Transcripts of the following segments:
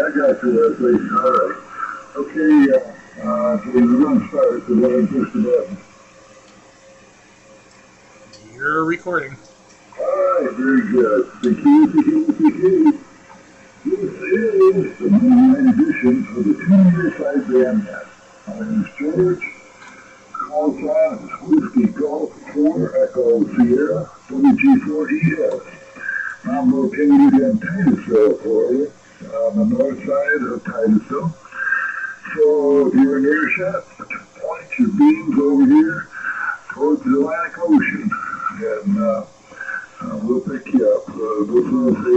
I got you there, please. All right. Okay, so we're going to start. So go ahead and push the button. You're recording. All right, very good. This is the Monday night edition of the 2-year sideband net. My name is George. Call sign is Whiskey Golf 4 Echo Sierra WG4ES. I'm located in Titusville, Florida, on the north side of Titusville. So if you're in earshot, point your beams over here towards the Atlantic Ocean, and we'll pick you up. This is a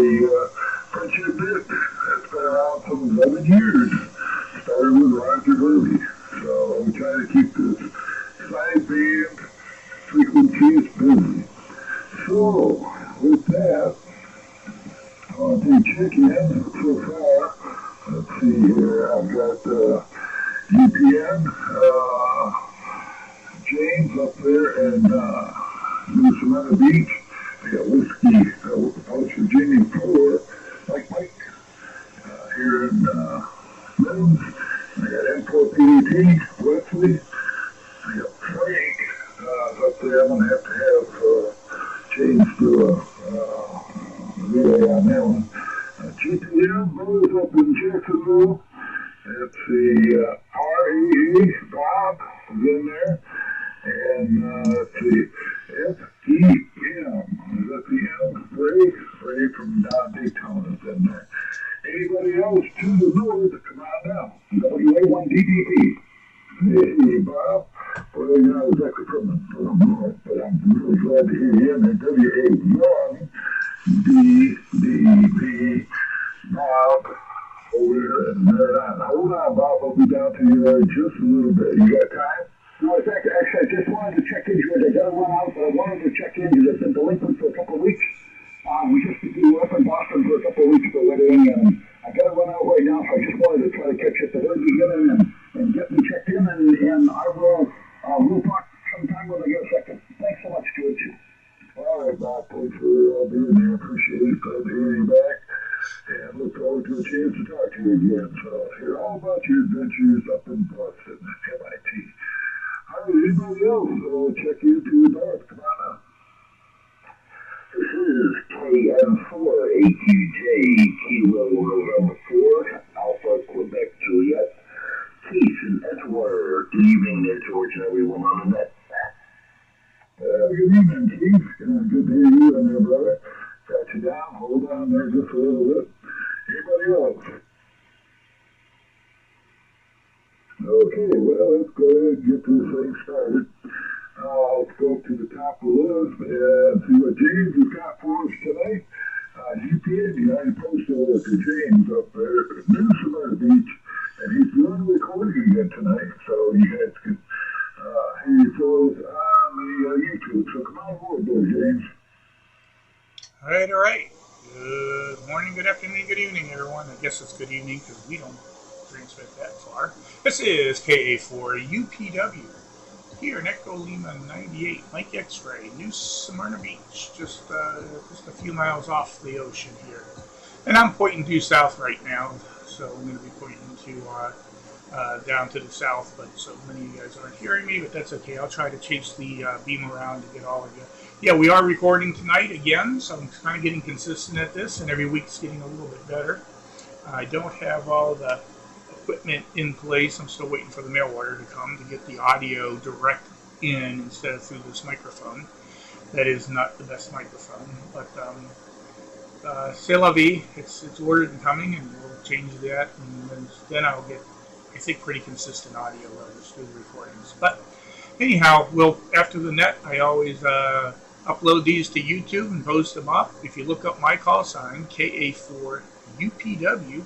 friendship bit that's been around for 11 years. Started with Roger Hervey. So we try to keep this sideband frequencies busy. So with that, I want to check in so far. Let's see here. I've got UPN, James up there in New Smyrna Beach. I got Whiskey, West Virginia 4, Mike, here in Mims. I got M4PDT, Wesley. I got Frank up there. I'm going to have James do a relay on that one. GPM, Blues up in Jacksonville. That's the RAA, Bob is in there. And let's see, FDM, is that the M? Ray from Daytona is in there. Anybody else to the north, come on down. WA1DDP. Hey, Bob. Well, you're not exactly from the north, but I'm really glad to hear you in there. WA1DDP. Bob, over here and there. Hold on, Bob. I'll be down to you there in just a little bit. You got time? No, actually, I just wanted to check in, George. I got to run out, but I wanted to check in because I've been delinquent for a couple of weeks. We just were up in Boston for a couple of weeks for a wedding, and I got to run out right now, so I just wanted to try to catch up the very beginning and get me checked in, and I will we'll talk sometime when I get a second. Thanks so much, George. All right, Bob. Thanks for being here. Appreciate it. Glad to hear you back. And look forward to a chance to talk to you again. So hear all about your adventures up in Boston, MIT. All right, anybody else? Check in to the north. Come on up. This is KM4AQJ, Kilo November 4, Alpha Quebec Juliet. Peace and Edward. Good evening there, George, and everyone on the net. Good evening, Keith. Good to hear you in there, brother. Got you down. Hold on there just a little bit. Anybody else? Okay, well, let's go ahead and get this thing started. Let's go to the top of the list and see what James has got for us tonight. UPN, I posted to James up there at New Smyrna Beach, and he's doing a recording again tonight, so you guys can hear your fellows on the YouTube. So come on board there, James. All right. Good morning, good afternoon, good evening, everyone. I guess it's good evening because we don't transmit that far. This is KA4UPW here in Echo Lima 98, Mike X-Ray, New Smyrna Beach, just a few miles off the ocean here. And I'm pointing due south right now, so I'm going to be pointing to down to the south, but so many of you guys aren't hearing me, but that's okay. I'll try to chase the beam around to get all of you. Yeah, we are recording tonight again, so I'm kind of getting consistent at this, and every week's getting a little bit better. I don't have all the equipment in place. I'm still waiting for the mail order to come to get the audio direct in instead of through this microphone. That is not the best microphone, but c'est la vie. It's ordered and coming, and we'll change that, and then I'll get, I think, pretty consistent audio levels through the recordings. But anyhow, after the net, I always upload these to YouTube and post them up. If you look up my call sign, KA4UPW,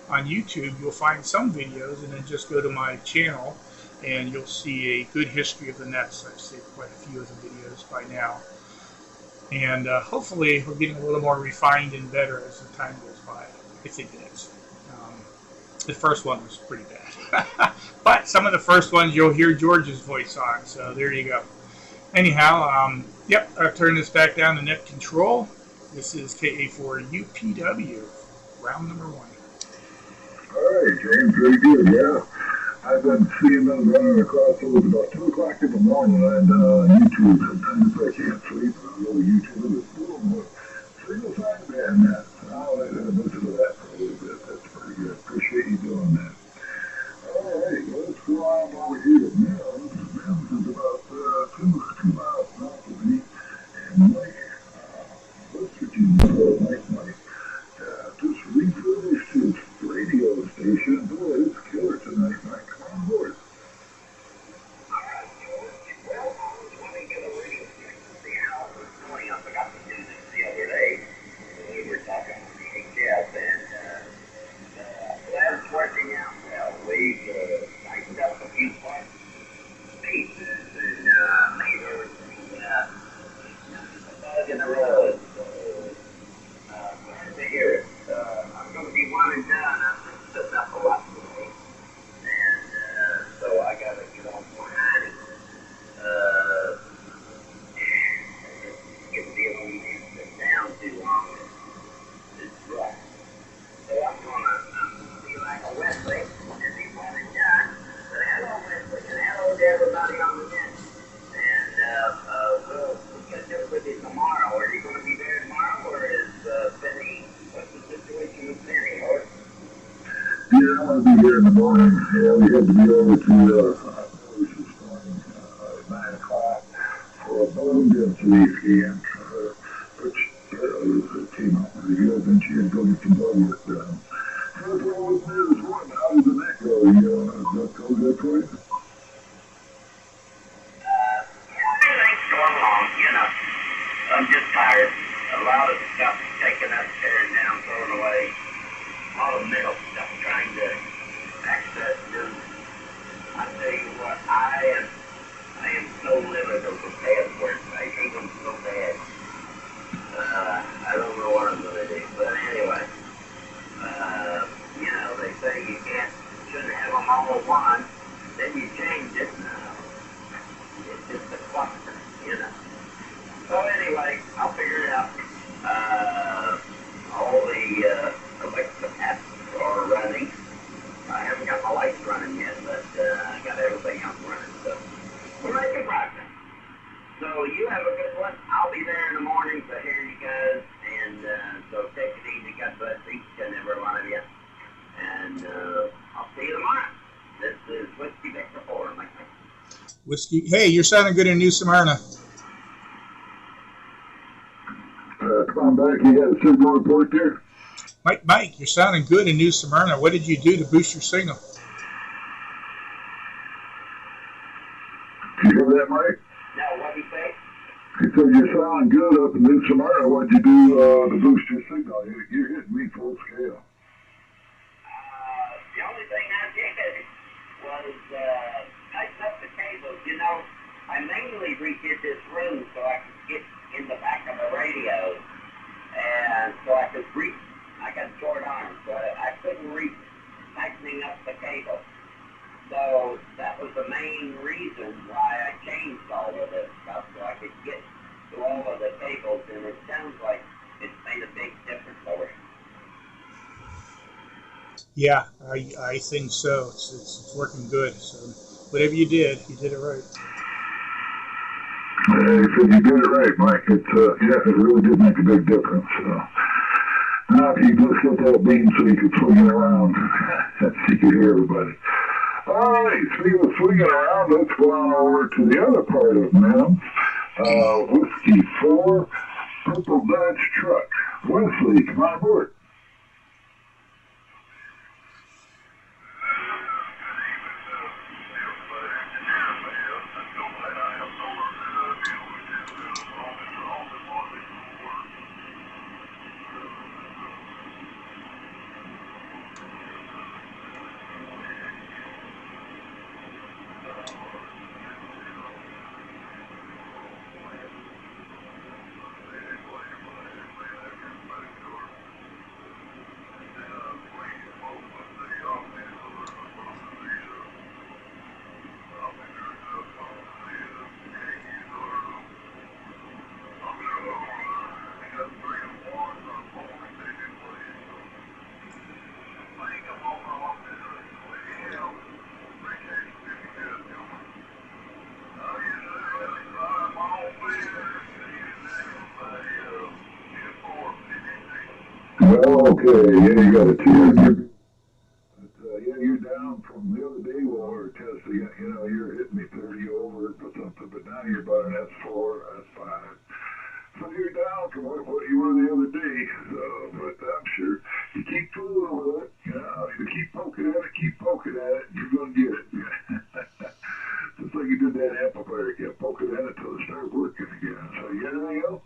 on YouTube, you'll find some videos, and then just go to my channel, and you'll see a good history of the nets. I've saved quite a few of the videos by now. And hopefully we're getting a little more refined and better as the time goes by. I think it is. The first one was pretty bad. But some of the first ones you'll hear George's voice on, so there you go. Anyhow, yep, I've turned this back down to net control. This is KA4UPW, round number 1. game. Very good, yeah. I've been seeing them running across those about 2 o'clock in the morning on YouTube. Sometimes if I can't sleep, I'll go to YouTube and boom, single sideband net. I'll listen to that for a little bit. That's pretty good. Appreciate you doing that. All right, let's go on over here to Mills. Mills is about 2 miles south of me. And Mike, West Virginia, Mike, just refurbished his radio station. Boy, it's killer tonight, Mike. Come on board. Working out well. We tightened up a few parts, pieces, and made everything bug in the road. So, glad to hear it. I'm going to be one and done. I've been sitting up a lot today, and so I got to get on behind it. Get the old man sit down too long. It's rough. So I'm going to be like a Wesley and be one and done. But hello, Wesley, and hello to everybody on the net. And we'll catch up with you tomorrow. Are you going to be there tomorrow, or is Penny, what's the situation with Penny? Or? Yeah, I'm going to be here in the morning. Yeah, we had to be over to Village this morning at 9 o'clock for a bone density scan, which came out pretty good. Then she had to go get some blood work done. So that's what I was there this morning. How did the neck go? Does that go good for you? Everything's going along, you know. I'm just tired. A lot of stuff taken up, tearing down, thrown away. A lot of mental stuff trying to access new. I tell you what, I am so limited with bad work. I hate them so bad. I don't know what I'm going to do. But anyway, you know, they say you shouldn't have them all at once. Then you change it. It's just a cluster, you know. So anyway, I'll figure it out. All the electric apps are running. I haven't got my lights running yet, but I got everything else running. So we're making progress. So you have a good one. I'll be there in the morning, so here you go. And so take it easy. God bless each and every one of you. And I'll see you tomorrow. This is Whiskey Victor 4. Whiskey. Hey, you're sounding good in New Smyrna. Come on back. You got a signal report there? Mike, you're sounding good in New Smyrna. What did you do to boost your signal? Did you hear that, Mike? No, what did he say? He said you're sounding good up in New Smyrna. What'd you do to boost your signal? You're hitting me full scale. The only thing I did was tighten up the cables. You know, I mainly redid this room so I could get in the back of the radio, and so I could I got short arms, so I couldn't reach tightening up the cable. So that was the main reason why I changed all of this stuff, so I could get to all of the cables, and it sounds like it's made a big difference over it. Yeah, I think so. It's working good. So whatever you did it right. He said you did it right, Mike. Yeah, it really did make a big difference. So now if you just get that beam so you can swing it around, so you can hear everybody. All right, speaking of swinging around, let's go on over to the other part of Ma'am. Whiskey 4, Purple Dodge Truck. Wesley, come on board. Okay, yeah, you got a 2. Yeah, you're down from the other day when we were testing it. You know, you're hitting me 30 over or something, but now you're about an S4, S5. So you're down from what you were the other day. So, but I'm sure you keep fooling with it. You know, you keep poking at it, you're going to get it. Just like you did that amplifier, you kept poking at it until it started working again. So you got anything else?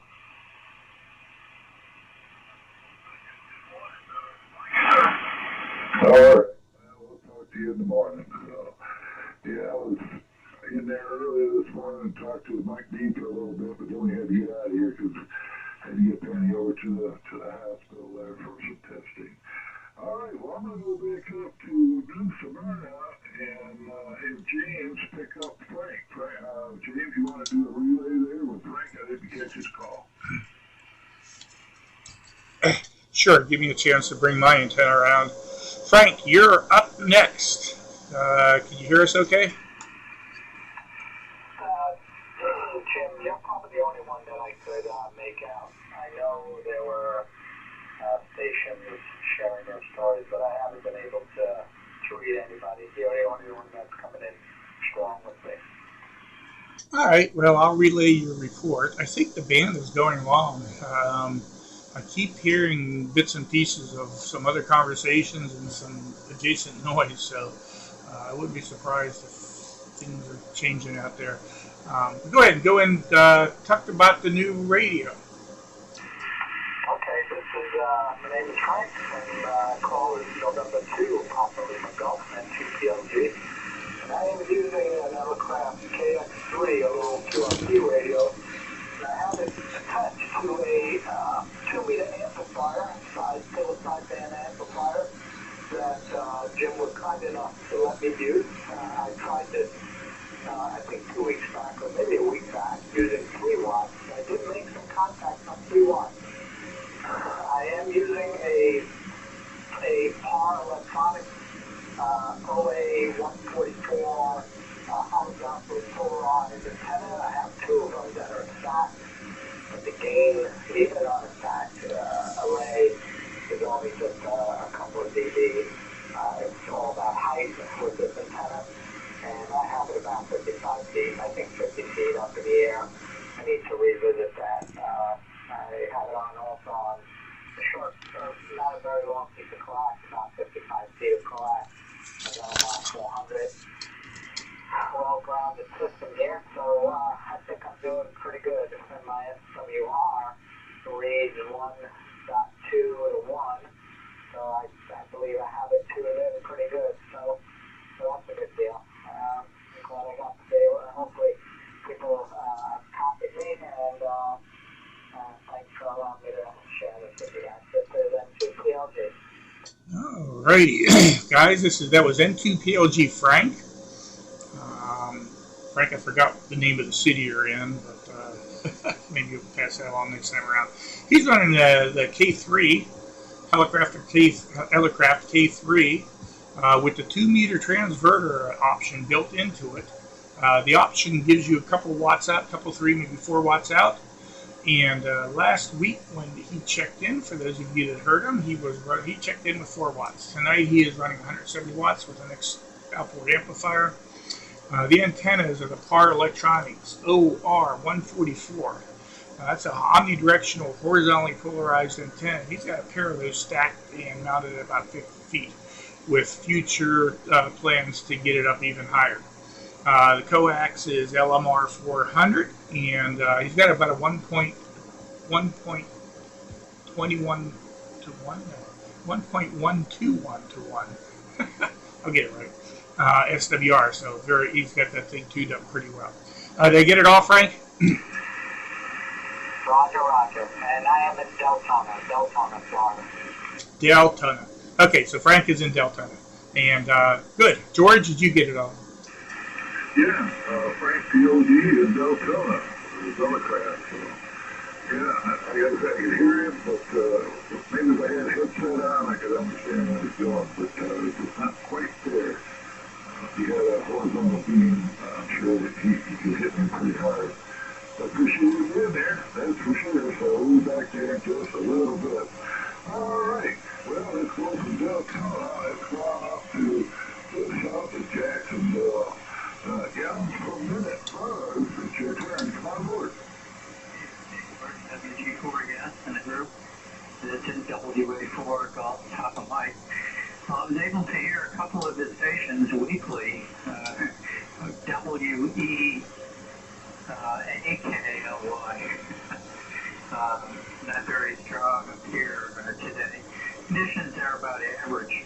All right. We'll talk to you in the morning. So, yeah, I was in there earlier this morning and talked to Mike D for a little bit, but then we had to get out of here because I had to get Penny over to the hospital there for some testing. All right, well, I'm going to go back up to New Smyrna and have James pick up Frank. James, you want to do a relay there with Frank? I didn't catch his call. Sure, give me a chance to bring my antenna around. Frank, you're up next. Can you hear us okay? Jim, you're probably the only one that I could make out. I know there were stations sharing their stories, but I haven't been able to read anybody. You're the only one that's coming in strong with me. All right, well, I'll relay your report. I think the band is going along. I keep hearing bits and pieces of some other conversations and some adjacent noise, so I wouldn't be surprised if things are changing out there. Go ahead and talk about the new radio. Okay, this is, my name is Frank, and call is November 2, Papa Lima Golf, and 2PLG. And I am using an Elecraft KX3, a little QRP radio. And I have it attached to a 2-meter amplifier, still a sideband amplifier, that Jim was kind enough to let me use. I tried this, I think 2 weeks back, or maybe a week back, using 3 watts. I did make some contacts on 3 watts. I am using a PAR electronic OA144 horizontally polarized antenna. I have 2 of them that are stacked, but the gain, even on a stacked array, is only just a couple of dB. It's all about height with this antenna, and I have it about 55 feet, I think 50 feet up in the air. I need to revisit that. I have it on also on a short, not a very long piece of coax, about 55 feet of coax. I got about 400. Well-grounded system here, so I think I'm doing pretty good. And my SWR reads 1.2 to 1, so I believe I have it tuned in pretty good. So that's a good deal. I'm glad I got to be able to, hopefully people copied me, and thanks for allowing me to share this with you guys. This is N2PLG. Alrighty, guys, that was N2PLG Frank. Frank, I forgot the name of the city you're in, but maybe you'll pass that along next time around. He's running the K3, Elecraft K3, with the 2-meter transverter option built into it. The option gives you a couple watts out, couple 3, maybe 4 watts out. And last week when he checked in, for those of you that heard him, he checked in with 4 watts. Tonight he is running 170 watts with an outboard amplifier. The antennas are the PAR Electronics OR144. That's an omnidirectional, horizontally polarized antenna. He's got a pair of those stacked and mounted at about 50 feet, with future plans to get it up even higher. The coax is LMR 400, and he's got about a 1.21 to 1, 1.121 to 1. I'll get it right. SWR, so he's got that thing tuned up pretty well. Did I get it all, Frank? Roger. And I am in Deltona, Florida. Deltona. Okay, so Frank is in Deltona. And good. George, did you get it all? Yeah, Frank POG in Deltona, Elecraft. So, yeah, I could hear him, but maybe if I had a headset on, I could understand what he's doing, but it's not quite there. If he had a horizontal beam, I'm sure that he could hit me pretty hard. But appreciate you being there, that's for sure. So we'll be back there in just a little bit. All right. Well, and gallons per minute. Buzz, it's your turn. Come on board. WG4 in the group. This is WA4 Golf Top of Mike. I was able to hear a couple of the stations weekly. WE AKLY. Not very strong up here today. Conditions are about average.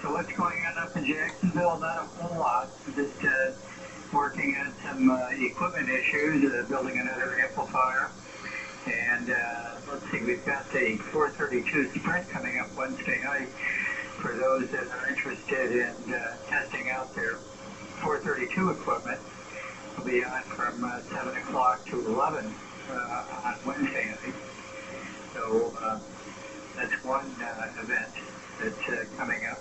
So what's going on up in Jacksonville? Not a whole lot. Just working on some equipment issues, building another amplifier. And let's see, we've got the 432 Sprint coming up Wednesday night for those that are interested in testing out their 432 equipment. We'll be on from 7 o'clock to 11 on Wednesday night. So that's one event that's coming up.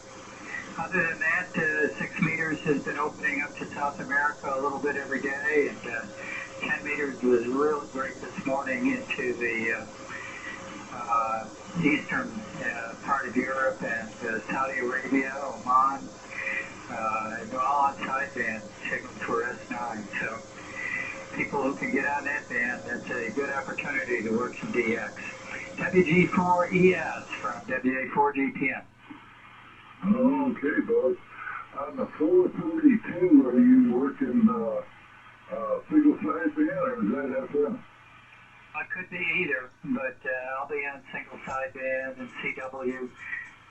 Other than that, 6 meters has been opening up to South America a little bit every day, and 10 meters was really great this morning into the eastern part of Europe and Saudi Arabia, Oman, and all on sideband signals for S9. So people who can get on that band, that's a good opportunity to work some DX. WG4ES from WA4GPM. Okay, Buzz. On the 432, are you working single sideband or is that FM? I could be either, but I'll be on single sideband and CW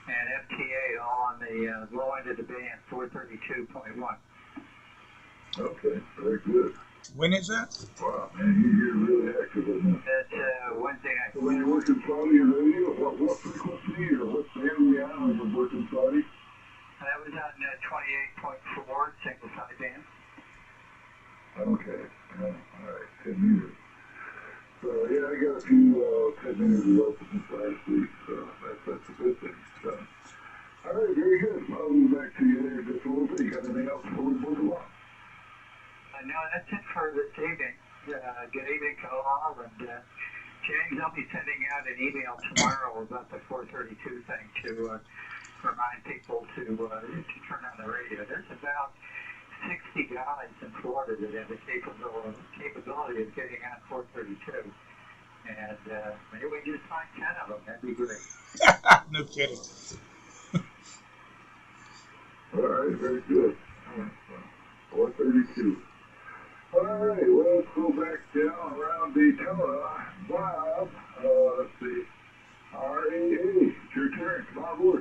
and FTA all on the low end of the band, 432.1. Okay, very good. When is that? Wow, man, you're really active in that. That's Wednesday night. So when you're working Saudi Arabia, what frequency or what band are you on when you're working Saudi? That was on 28.4 single sideband. Okay, all right, 10 meters. So yeah, I got a few 10 meters of open last week, so that's a good thing. So, all right, very good. I'll move back to you there just a little bit. You got anything else before we move along? No, that's it for this evening. Good evening to all, and James, I'll be sending out an email tomorrow about the 432 thing to remind people to turn on the radio. There's about 60 guys in Florida that have the capability of getting on 432. And maybe we just find 10 of them. That'd be great. No kidding. All right, very good. 432. All right, well, let's go back down around Daytona. Bob, let's see. RAA, it's your turn. Come on board.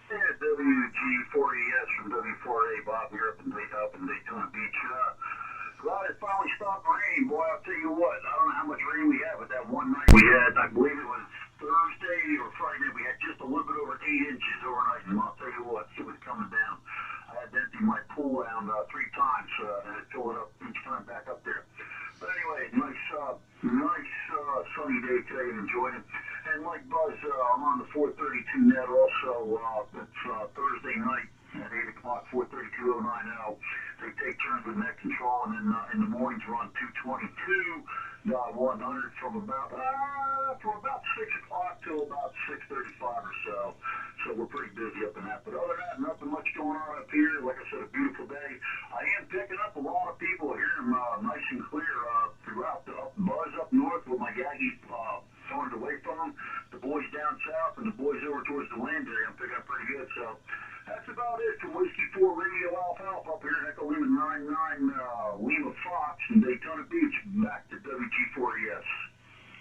Yeah, WG4ES from W4A, Bob here up in Daytona Beach. Glad it finally stopped raining, boy. I'll tell you what, I don't know how much rain we had, but that one night we had, I believe it was Thursday or Friday night, we had just a little bit over 8 inches overnight, and I'll tell you what, it was coming down. I had to empty my pool down 3 times, and it filled it up each time back up there. But anyway, nice sunny day today and enjoyed it. And like Buzz, I'm on the 432 net also. It's Thursday night at 8 o'clock, 432.090. They take turns with net control, and then in the mornings run 222.100 from about 6 o'clock till about 6:35 or so. So we're pretty busy up in that. But other than that, nothing much going on up here. Like I said, a beautiful day. I am picking up a lot of people. I hear them nice and clear throughout the Buzz up north with my Yagi turned away from them. The boys down south and the boys over towards the land area, I'm picking up pretty good. So that's about it for Whiskey 4 Radio Alfalfa up here in Echo Lima 99 Lima Fox in Daytona Beach. Back to WG4ES.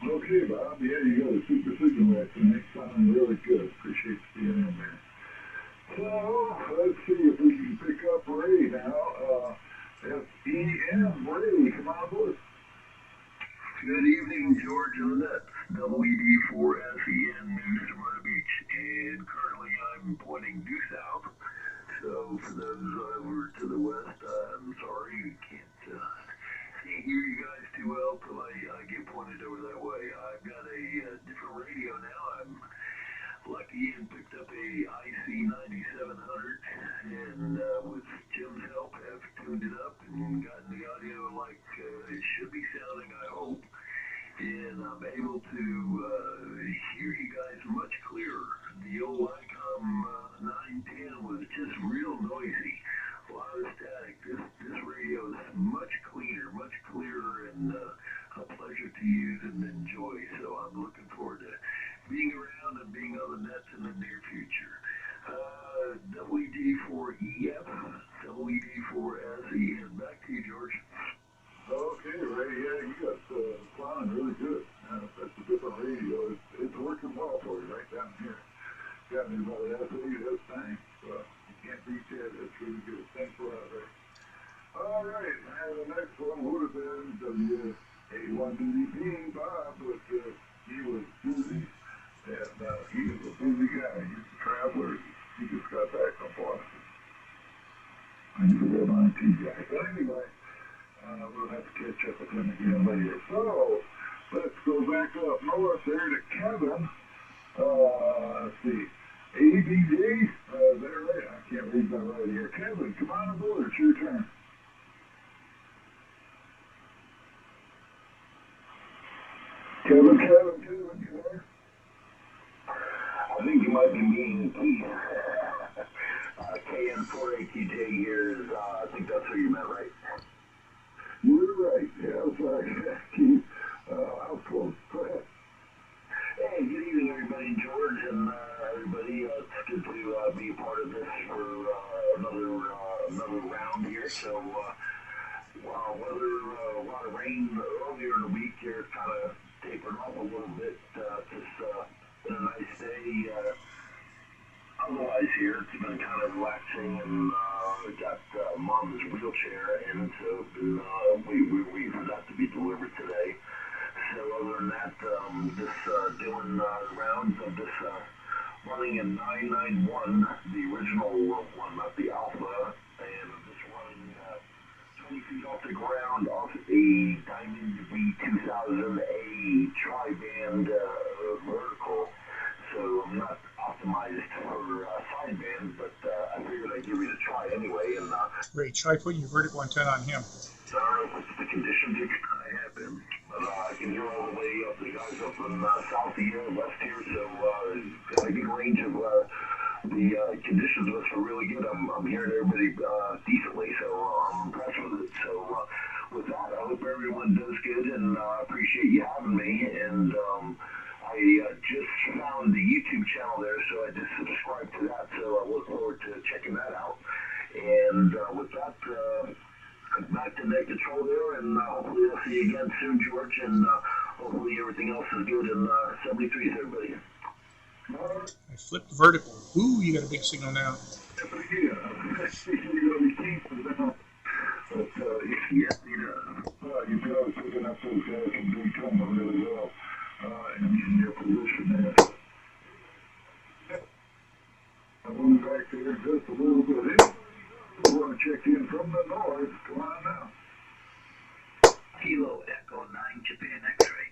Okay, Bob. Yeah, you got a super signal there tonight. Sounding really good. Appreciate you being in there. So, let's see if we can pick up Ray now. FEM, Ray, come on board. Good evening, George Annette, WD4SEN in Smyrna Beach, and currently I'm pointing due south. So for those over to the west, I'm sorry you can't hear you guys too well till I get pointed over that way. I've got a different radio now. I'm lucky and picked up a IC 9700, and with Jim's help, have tuned it up and gotten the audio like it should be sounding, I hope. And I'm able to hear you guys much clearer. The old ICOM 910 was just real noisy. A lot of static. WD4EF, WD4SE. And back to you, George. Okay, Ray, yeah, you got sounding really good. That's a different radio. It's working well for you right down here. Got me about SE, that's nice. You can't beat that. That's really good. Thanks a lot, Ray. All right, and the next one would have been WA1DDP, Bob, but he was busy, and he was a busy guy. He's a traveler. He just got back from Boston. He's a real IT guy. But anyway, we'll have to catch up with him again later. So, let's go back up north there to Kevin. Let's see. ABJ, is that right? I can't read that right here. Kevin, come on aboard. It's your turn. Kevin, you there? I think you might be meaning Keith. KN4AQJ here is, I think that's who you meant, right? You're right. Yeah, sorry. Keith, I was close. Go ahead. Hey, good evening, everybody. George and everybody. It's good to be a part of this for another round here. So, weather, a lot of rain earlier in the week here, kind of tapered off a little bit. Just been a nice day. Otherwise, here it's been kind of relaxing, and got Mom's wheelchair, and so we forgot to be delivered today. So other than that, just doing the rounds of this running in 991, the original one, not the Alpha, and I'm just running 20 feet off the ground off a Diamond V2000A tri-band vertical. So I'm not optimized for sideband, but I figured I'd give it a try anyway. And Ray, try putting your vertical antenna on him. it's the conditions I have been. But I can hear all the way up the guys up in south here, west here, so got a good range of the conditions are really good. I'm hearing everybody decently, so I'm impressed with it. So with that, I hope everyone does good, and I appreciate you having me. And I just found the YouTube channel there, so I just subscribed to that, so I look forward to checking that out. And with that, back to net control there, and hopefully I'll see you again soon, George, and hopefully everything else is good in 73, everybody. I flipped vertical. Ooh, you got a big signal now. Yeah, you're going to be keeping now. But, Yes, you guys picking up those guys from Daytona really well in your position there. I'm going back there just a little bit. We want to check in from the north. Come on now. Kilo Echo 9 Japan X-ray.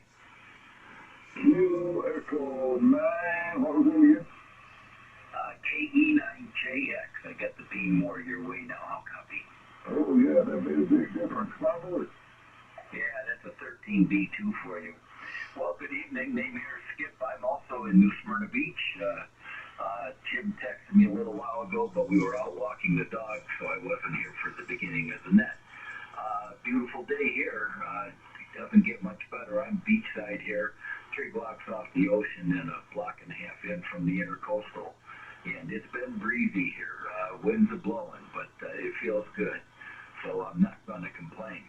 Kilo Echo 9, what was it again? KE9JX. I got the beam more your way now. I'll copy. Oh, yeah, that made a big difference. Come on board. Yeah, that's a 13B2 for you. Well, good evening. Name here is Skip. I'm also in New Smyrna Beach. Tim texted me a little while ago, but we were out walking the dog, so I wasn't here for the beginning of the net. Beautiful day here. It doesn't get much better. I'm beachside here, 3 blocks off the ocean and a block and a half in from the intercoastal. And it's been breezy here. Winds are blowing, but it feels good. So I'm not going to complain.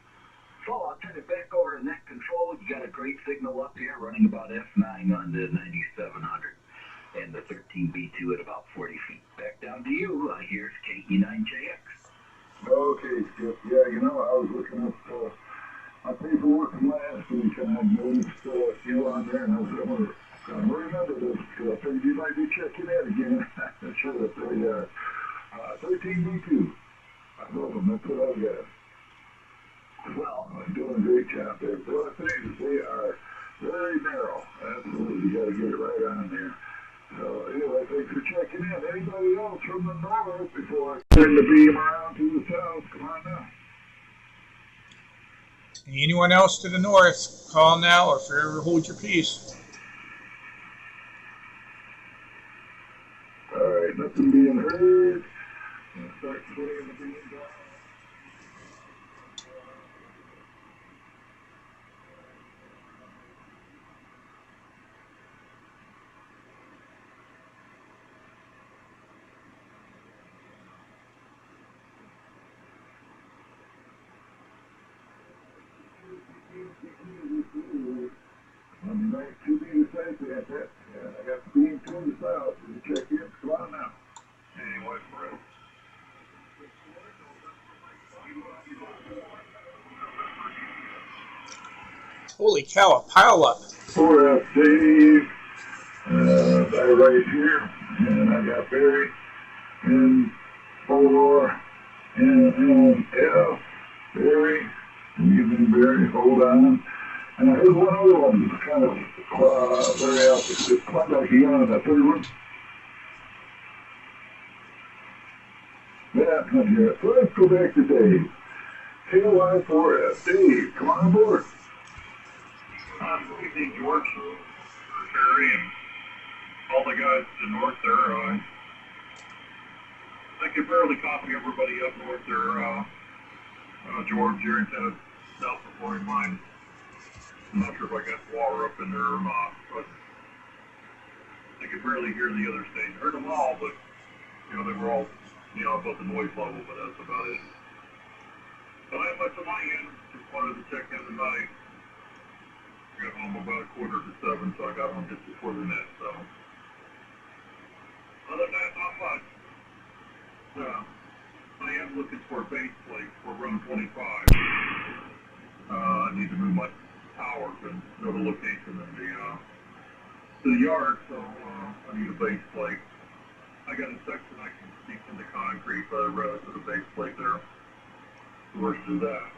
So I'll turn it back over to net control. You got a great signal up here, running about F9 on the 9700. And the 13B2 at about 40 feet. Back down to you. Here's KE9JX. Okay, Skip. Yeah, you know, I was looking up my paperwork from last week, and I noticed you on there, and I was going to remember this, because I figured you might be checking in again. I should have said 13B2. I love them. That's what I've got. Well, I'm doing a great job there. But the thing is, they are very narrow. Absolutely. You got to get it right on there. So, anyway, thanks for checking in. Anybody else from the north before I turn the beam around to the south? Come on now. Anyone else to the north, call now or forever hold your peace. All right, nothing being heard. Start swinging the beam down. Holy cow, a pile up. 4F Dave, I right here, and I got Barry, and 4MF, Barry, evening Barry, hold on. And I heard one other one that's kind of very out there. Just contact you on that third one. Yeah, not here. So let's go back to Dave. KY4F. Dave, come on aboard. Good evening, George, Barry, and all the guys to the north there. I could barely copy everybody up north there. George, you're in kind of south of 49. I'm not sure if I got water up in there or not, but I could barely hear the other station. Heard them all, but, they were all, above the noise level, but that's about it. So I much on my end. Just wanted to check in tonight. Got home about 6:45, so I got home just before the net, so. Other than that, not much. I am looking for a base plate for run 25. I need to move my tower to another location in the yard, so I need a base plate. I got a section I can stick into concrete, but I'd rather put a base plate there. Versus that,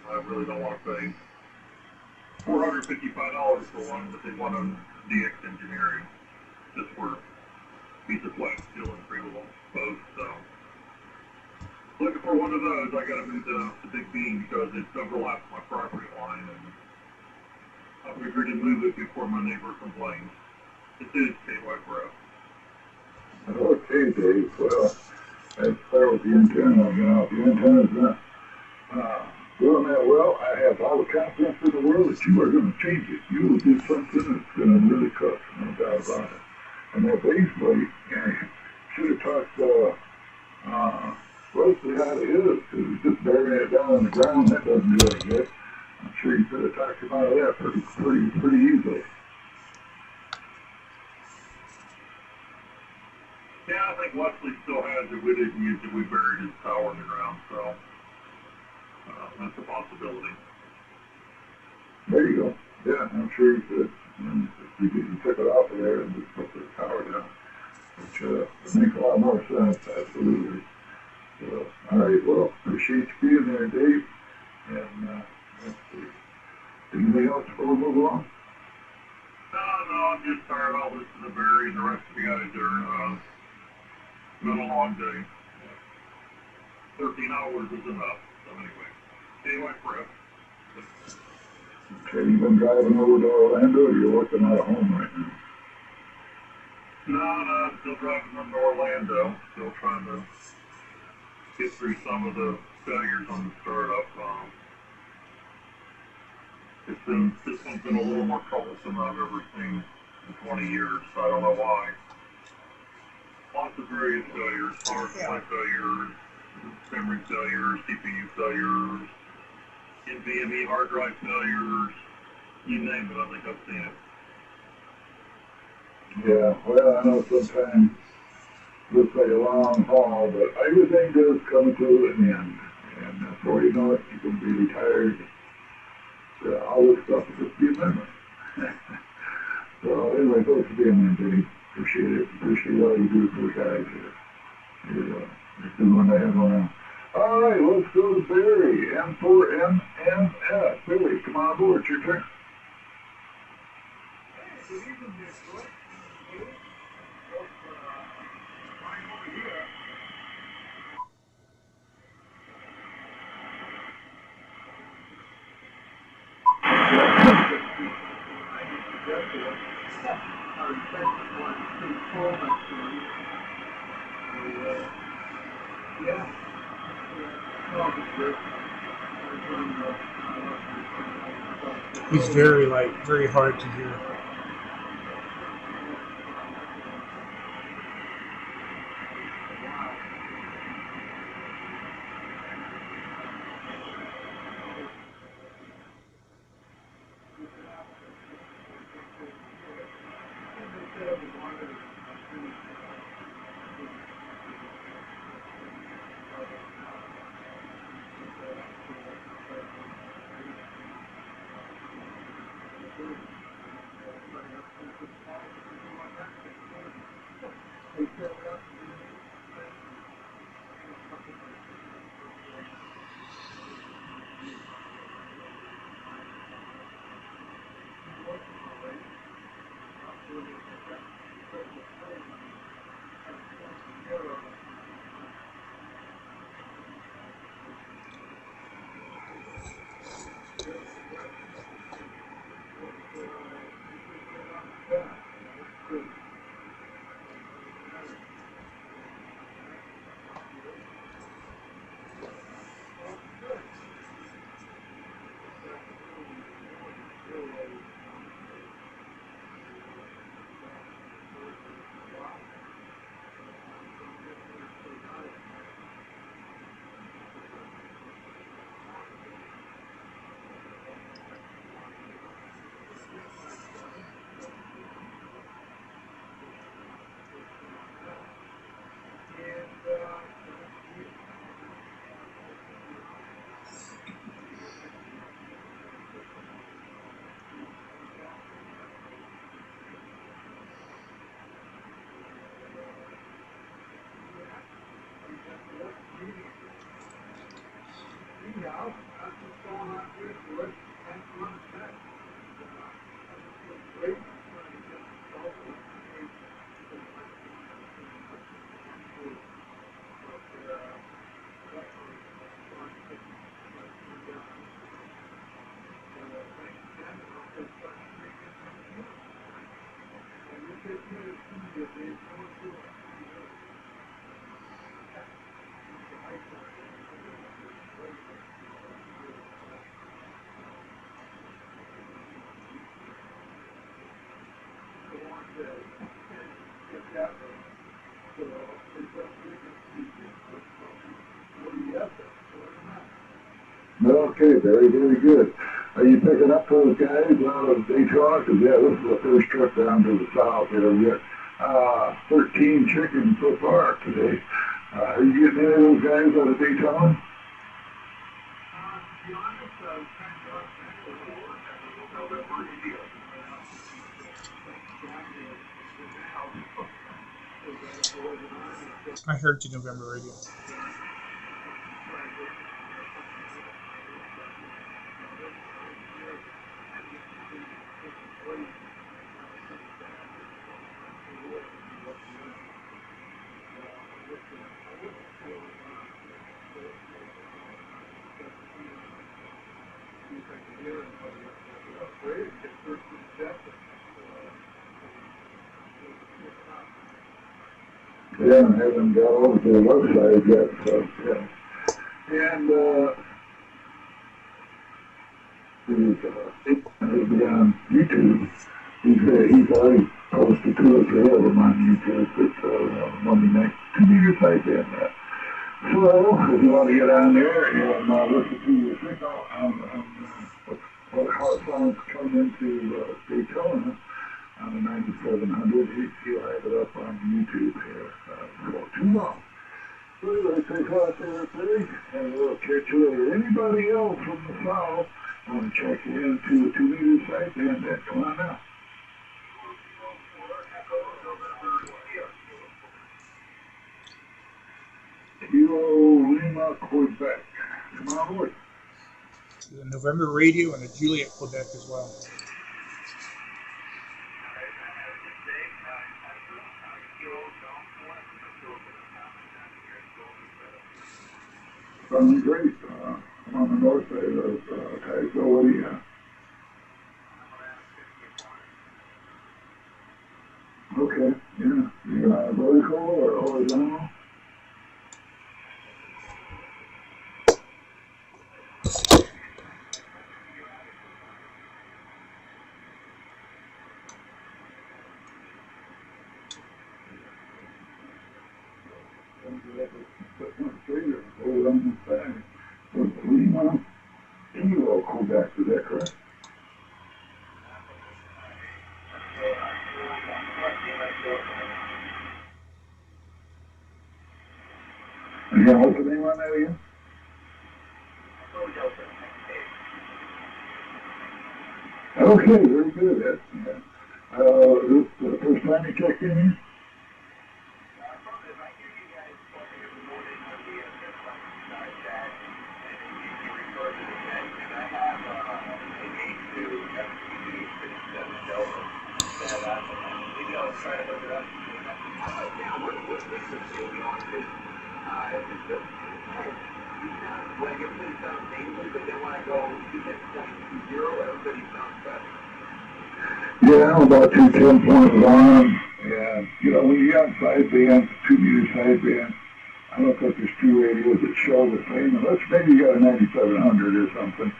I really don't want to pay $455 for one, but they want on DX engineering just for a piece of flat steel and three little posts. So looking for one of those. I got to move the big beam because it overlaps my property line, and I figured to move it before my neighbor complains. This is KY4F. Okay, Dave. Well, let's start with the antenna. If the antenna's not doing that well, I have all the confidence in the world that you are going to change it. You will do something that's going to really cook, no doubt about it. And that base plate, should have talked Wesley how to hit it, because he's just burying it down on the ground. That doesn't do any good. I'm sure you could have talked him out of that pretty easily. Yeah, I think Wesley still has it. We didn't use it. We buried his tower in the ground, so that's a possibility. There you go. Yeah, I'm sure you could. And you took it off of there and just put the tower down, which makes a lot more sense, absolutely. So, all right, well, appreciate you being there, Dave. And let's see. Anything else before we move along? No, I'm just tired. I'll listen to Barry and the rest of the guys there. It's been a long day. 13 hours is enough. So anyway, KY4F. Okay, you been driving over to Orlando, or you're working out of home right now? No, I'm still driving from Orlando. Still trying to get through some of the failures on the startup. This one's been a little more troublesome than I've ever seen in 20 years, so I don't know why. Lots of various failures, power supply failures, memory failures, CPU failures, NVMe hard drive failures, you name it, I think I've seen it. Yeah, well, I know sometimes it looks like a long haul, but everything does come to an end. And before you know it, you can be retired. All this stuff will just be a memory. So anyway, thanks for being there, Dave. Appreciate it. Appreciate all you do for the guys here. You're doing what I have around. All right, let's go to Barry, M4MMS. Barry, come on aboard. It's your turn. Good evening, Miss Wood. Flying over here. He's very hard to hear. Anyhow, that's what's going on here. So let's thank you on the set. Great. Okay, very, very good. Are you picking up those guys out of Daytona? Because, yeah, this is the first trip down to the south here. We got 13 chickens so far today. Are you getting any of those guys out of Daytona? To be honest, I heard you November radio. Yeah, I haven't got over to the website yet, so, yeah. And, he'll be on YouTube. He's already posted 2 or 3 of them on YouTube. It's, Monday night computer site and that. So, if you want to get on there and listen to your signal on how it sounds coming into Daytona on the 9700, he'll have it up on YouTube here before too long. So anyway, take off there, everybody, and we'll catch you later. Anybody else from the south want to check into the 2 meter site, then come on now. Kilo Lima, Quebec. Come on board. The November radio and the Juliet, Quebec as well. Sounds great. I'm on the north side of Titusville. What do you got? Okay, yeah. You vertical or horizontal? Hold on the side. So 3 months, Kilo Quebec, is that correct? Again, what's the name on that again? Okay, very good. That's, this the first time you checked in here? Yeah, I'm about 210.1. And, when you got sideband, 2 meter sideband, I don't think there's 2 radios that show the same. Unless maybe you got a 9700 or something.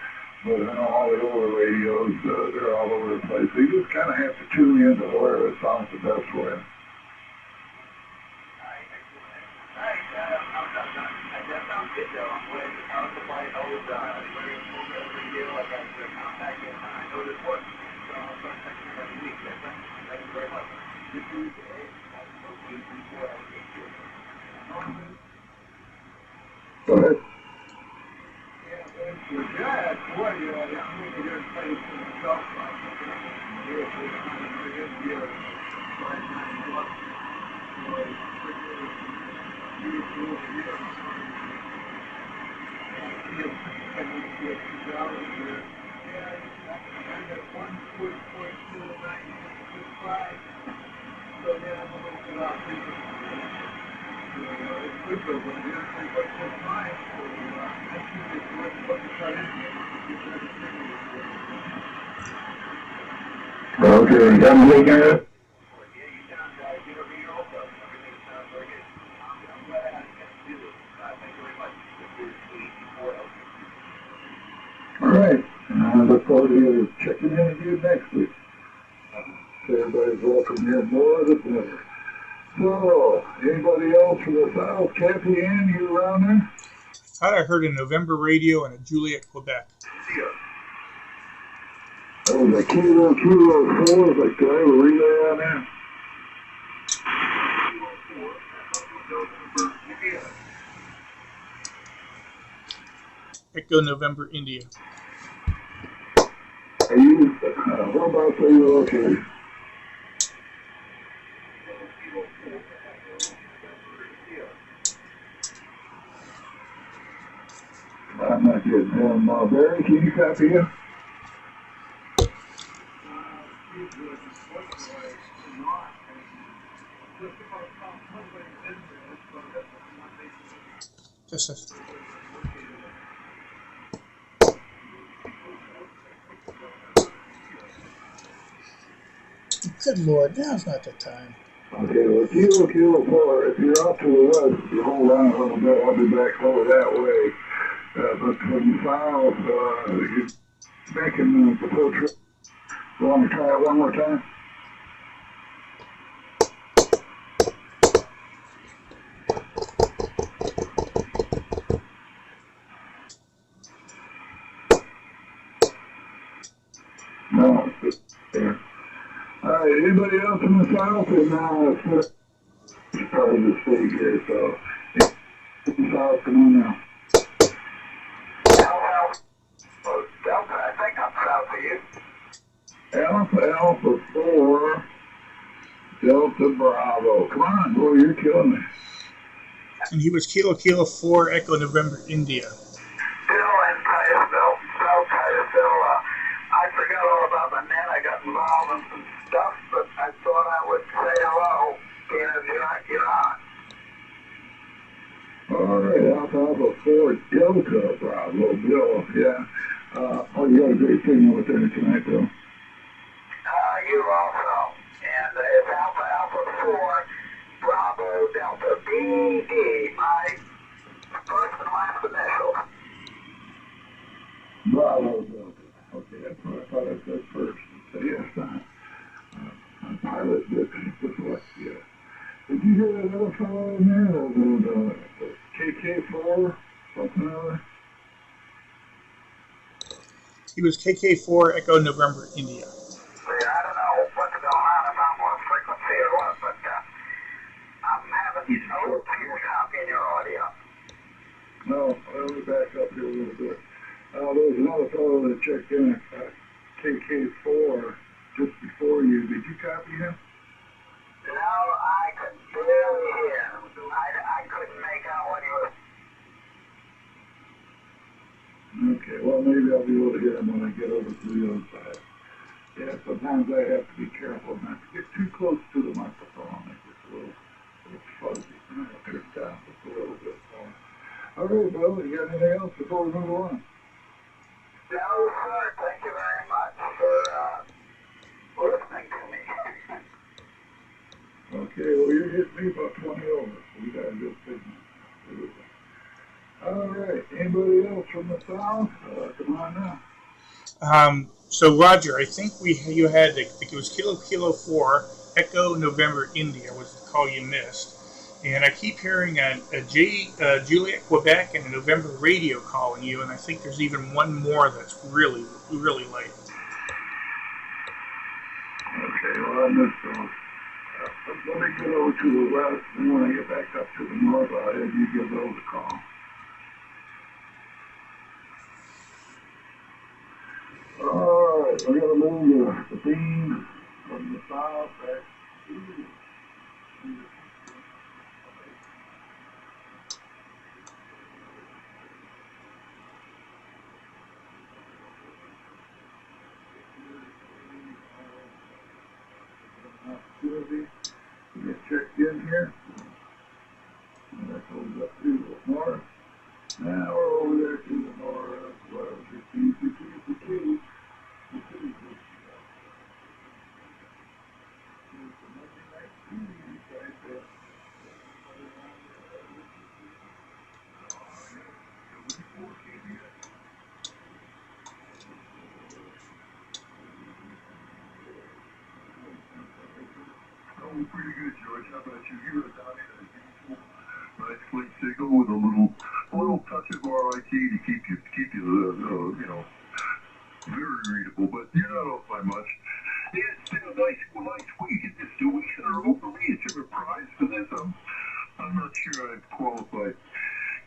But I know all the older radios, they're all over the place. So you just kind of have to tune in to where it sounds the best for you. Go ahead. Okay, I'm looking at it. All right, and I look forward to you checking in again next week. So everybody's welcome to hear more of the better. So, anybody else from the South? Kathy Ann, you around there? Thought I heard a November radio and a Juliet, Quebec. That was a kilo 4, like do I have a relay on there? Echo November, India. Are you, whereabouts are you located? I'm not getting him. Barry, can you copy him? Just a, good Lord, now's not the time. Okay, well, kilo 4, if you're off to the west, you hold on a little bit, I'll be back over that way. But from the south, you're back in the full trip. You want to try it one more time? No, it's there. All right, anybody else in the south? And it's part of the state here, so south, come on now. Delta, I think I'm south of you. Alpha 4, Delta Bravo. Come on, boy, you're killing me. And he was Kilo 4, Echo November, India. Bill and Titusville, South Titusville. I forgot all about the net. I got involved in some stuff, but I thought I would say hello, being as you're on. All right, Alpha 4, Delta Bravo, Bill, yeah. Oh, you got a great signal with there tonight, though. You also. And it's Alpha 4, Bravo, Delta, BD, my first and last initial. Bravo, Delta. Okay, that's what I thought I said first. So, yes, pilot dyslexia. Did you hear that other fellow in there, the KK4, something or other? He was KK4, Echo November, India. See, I don't know what's going on, if I'm on frequency or what, but I'm having no copy in your audio. No, let me back up here a little bit. There was another fellow that checked in at KK4 just before you. Did you copy him? No, I could barely hear. I couldn't make out what he was. Okay, well, maybe I'll be able to hear him when I get over to the other side. Yeah, sometimes I have to be careful not to get too close to the microphone. It gets a little fuzzy. I have to turn it down just a little bit more. All right, Bill, you got anything else before we move on? No, sir. Thank you very much for listening to me. Okay, well, you're hitting me about 20 over, so we got a good signal. All right, anybody else from the south? Come on now. So Roger, I think you had, I think it was Kilo 4, Echo November, India was the call you missed. And I keep hearing a Juliet, Quebec, and a November radio calling you, and I think there's even one more that's really, really late. Okay, well, I missed those. Let me get over to the west, and when I get back up to the north, I'll have you give those a call. All right, we're going to move the beam from the south back to Ruby. We get checked in here. And that goes up to the north. Now we're over there to the north. Well, the key. Oh, pretty good, George. How about you? You're a doctor, as usual. Nice clean signal with a little touch of RIT to keep you, you know, very readable. But you're not off by much. Yeah, it's been a nice week. It's just 2 weeks in a row for me. It's a reprise for this. I'm not sure I've qualified.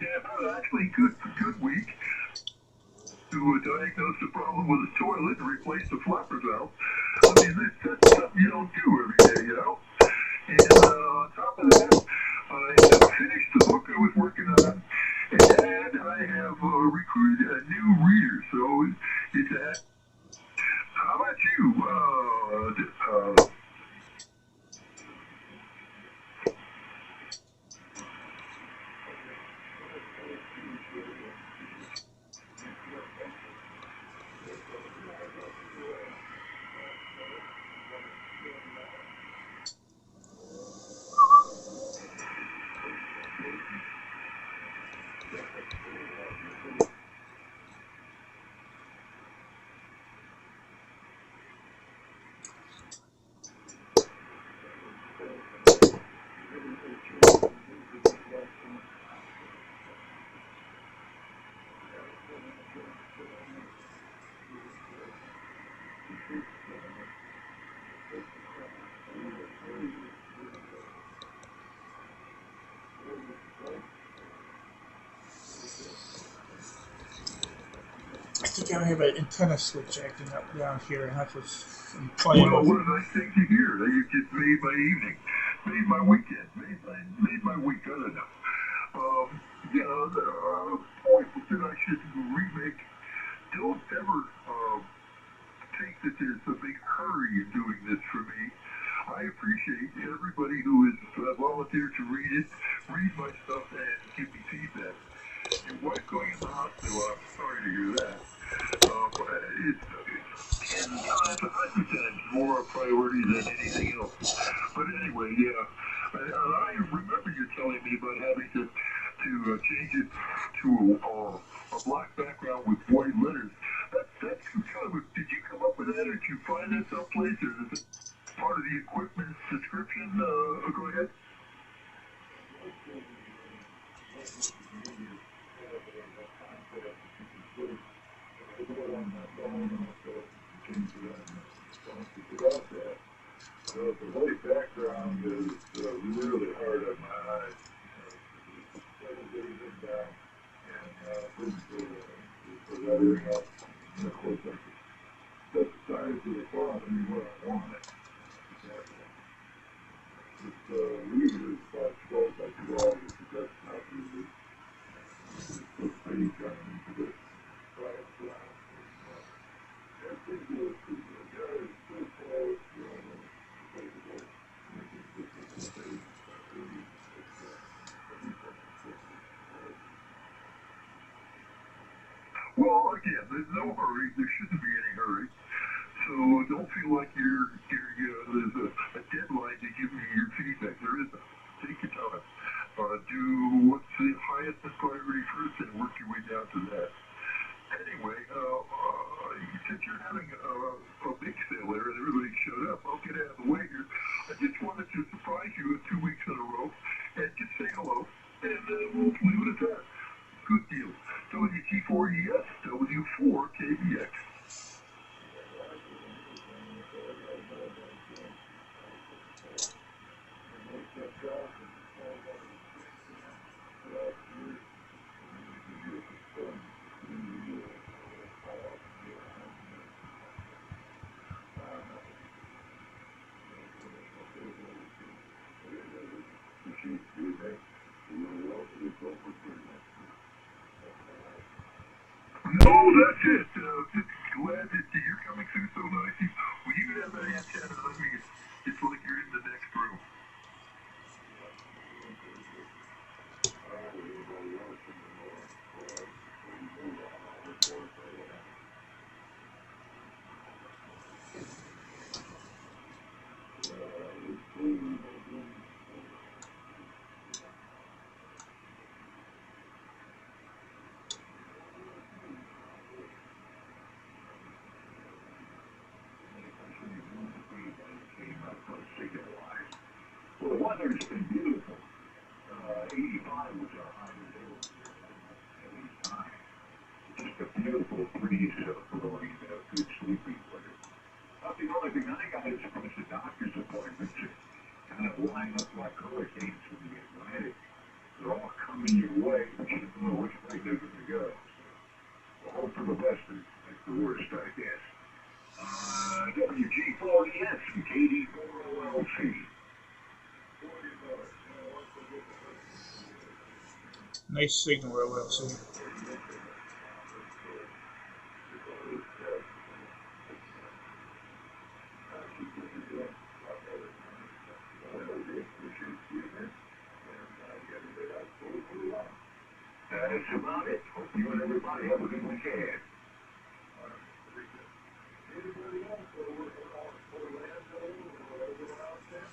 Yeah, but actually, good week to diagnose the problem with a toilet and replace the flapper valve. I mean, that's something you don't do every day, you know? And on top of that, I have finished the book I was working on, and I have recruited a new reader. So it's a... How about you? I think I have an antenna switch acting up down here, and that's what's playing. Well, what a nice thing to hear. That you just made my evening, made my weekend, made my week. I don't know. The point that I should remake. Don't ever think that there's a big hurry in doing this for me. I appreciate everybody who has volunteered to read my stuff, and give me feedback. Your wife going in the hospital, I'm sorry to hear that. But it's 10 times, 100 times more a priority than anything else. But anyway, yeah. And I remember you telling me about having to change it to a black background with white letters. That's kind of did you come up with that, or did you find that someplace, or is it part of the equipment description? Go ahead. So the white background is really hard on my eyes. And lettering up. And of course, that's the size of the font where I want it. This reader is about 12 by 12, which is that's not really. Put page on into this class round. I think it's so close. Well, again, there's no hurry. There shouldn't be any hurry. So don't feel like there's a deadline to give me your feedback. There isn't. Take your time. Do what's the highest priority first and work your way down to that. Anyway, since you're having a big sale there and everybody showed up, I'll get out of the way here. I just wanted to surprise you with 2 weeks in a row and just say hello, and we'll leave it at that. Good deal. WT4ES, W4KBX. No, that's it. Just glad that you're coming through so nicely. When you have that antenna, I mean, it's like you're in the next weather's been beautiful. 85 was our high today. Just a beautiful breeze blowing, good sleeping weather. About the only thing I got is a bunch of doctor's appointments that kind of line up like hurricanes in the Atlantic. They're all coming your way, but you don't know which way they're going to go. So hope for the best and make the worst, I guess. WG40S and KD4LLC. Nice signal, LLC. That's about it. Hope you and everybody have a good weekend. Anybody else working on Orlando or everyone out there?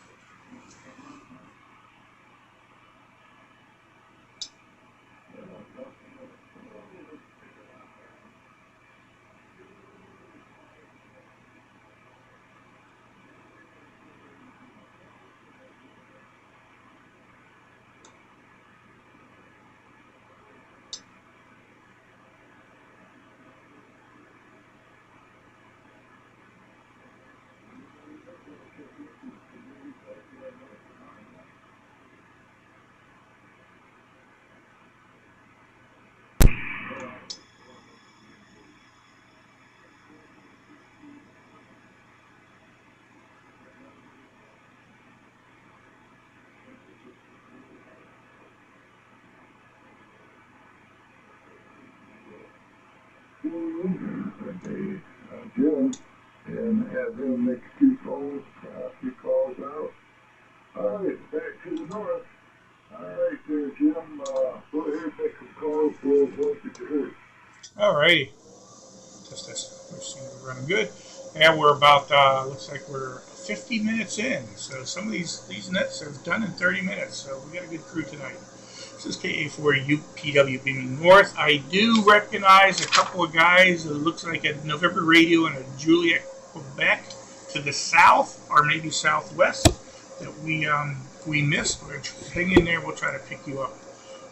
Jim, and have him make a few calls out. All right, back to the north. All right, there, Jim. Go ahead and make some calls for us once you heard. All righty. Test this. We're running good. And we're about, looks like we're 50 minutes in. So some of these nets are done in 30 minutes. So we got a good crew tonight. This is KA4UPW beaming north. I do recognize a couple of guys. It looks like a November Radio and a Juliet, Quebec to the south or maybe southwest that we missed. We're hang in there. We'll try to pick you up.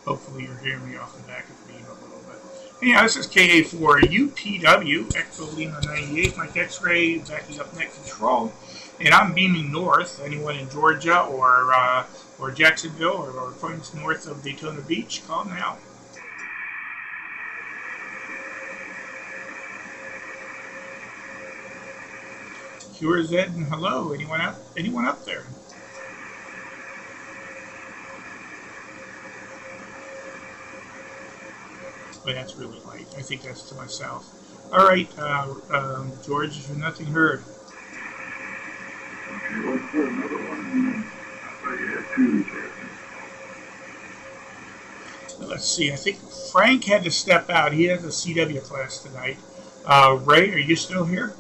Hopefully you're hearing me off the back of the beam a little bit. Anyhow, this is KA4UPW, Echo Lima 98, Mike X-Ray, backing up net control. And I'm beaming north. Anyone in Georgia or Jacksonville or points north of Daytona Beach, call now. QRZ and hello. Anyone up there? But that's really light. I think that's to my south. All right, George, nothing heard. Okay, let's put another one. Let's see. I think Frank had to step out. He has a CW class tonight. Ray, are you still here?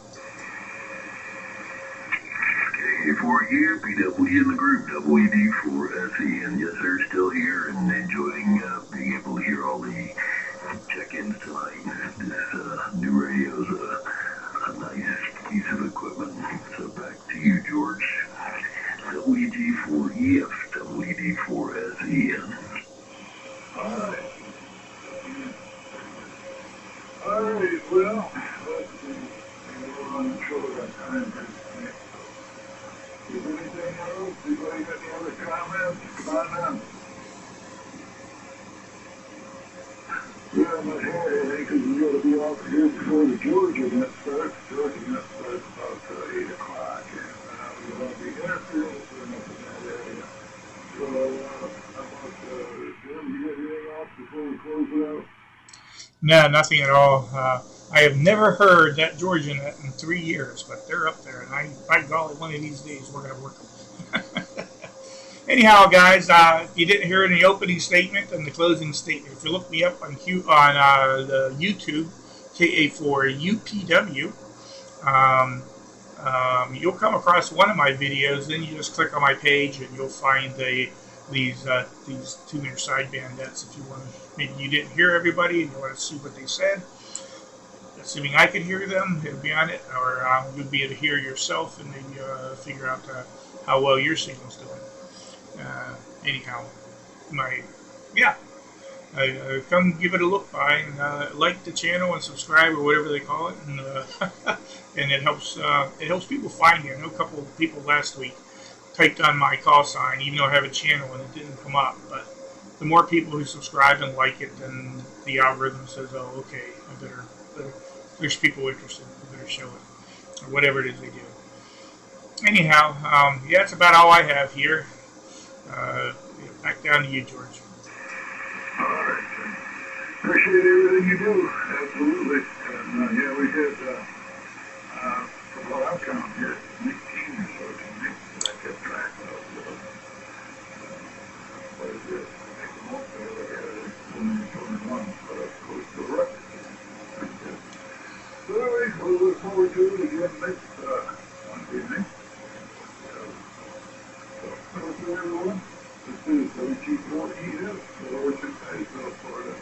KA4 here, PW in the group, WD4SEN. Yes, sir, still here and enjoying being able to hear all the check-ins tonight. This new radio's a nice piece of equipment. So back to you, George. WD4EF, WD4SEN. Alright, well, let's see. We're running short on time. Is anything else? Anybody got any other comments? Come on now. Yeah, I'm not here anything because we got to be off here before the Georgia net starts. Georgia net starts about 8 o'clock. And we won't be interfering for nothing in that area. So, how about, Jim, you got anything else before we close it out? No, nothing at all. I have never heard that Georgia net in 3 years, but they're up there, and by golly, one of these days we're going to work them. Anyhow, guys, if you didn't hear any opening statement and the closing statement, if you look me up on the YouTube, KA4UPW, you'll come across one of my videos. Then you just click on my page, and you'll find these 2-meter sideband nets. If you want to, maybe you didn't hear everybody and you want to see what they said. Assuming I could hear them, it'll be on it, or you'll be able to hear yourself and maybe figure out how well your signal's doing. Anyhow, yeah. Come give it a look by and like the channel and subscribe or whatever they call it, and and it helps people find me. I know a couple of people last week typed on my call sign, even though I have a channel and it didn't come up. But the more people who subscribe and like it, then the algorithm says, "Oh, okay, there's people interested. I better show it," or whatever it is they do. Anyhow, yeah, that's about all I have here. Back down to you, George. All right. Appreciate everything you do. Absolutely. And yeah, we had, from what I'm counting here, 19 or so tonight that I kept track of. What is it? I think the most I ever had is 21, but of course the record. So anyway, we'll look forward to it again next Monday night. So, everyone. This is WG4ES, Orchard, Florida.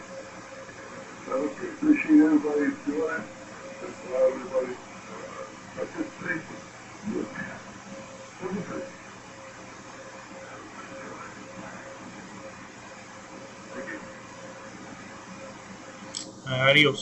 So I appreciate everybody doing it. Just allow everybody participate. Look at everything. Thank you. Adios.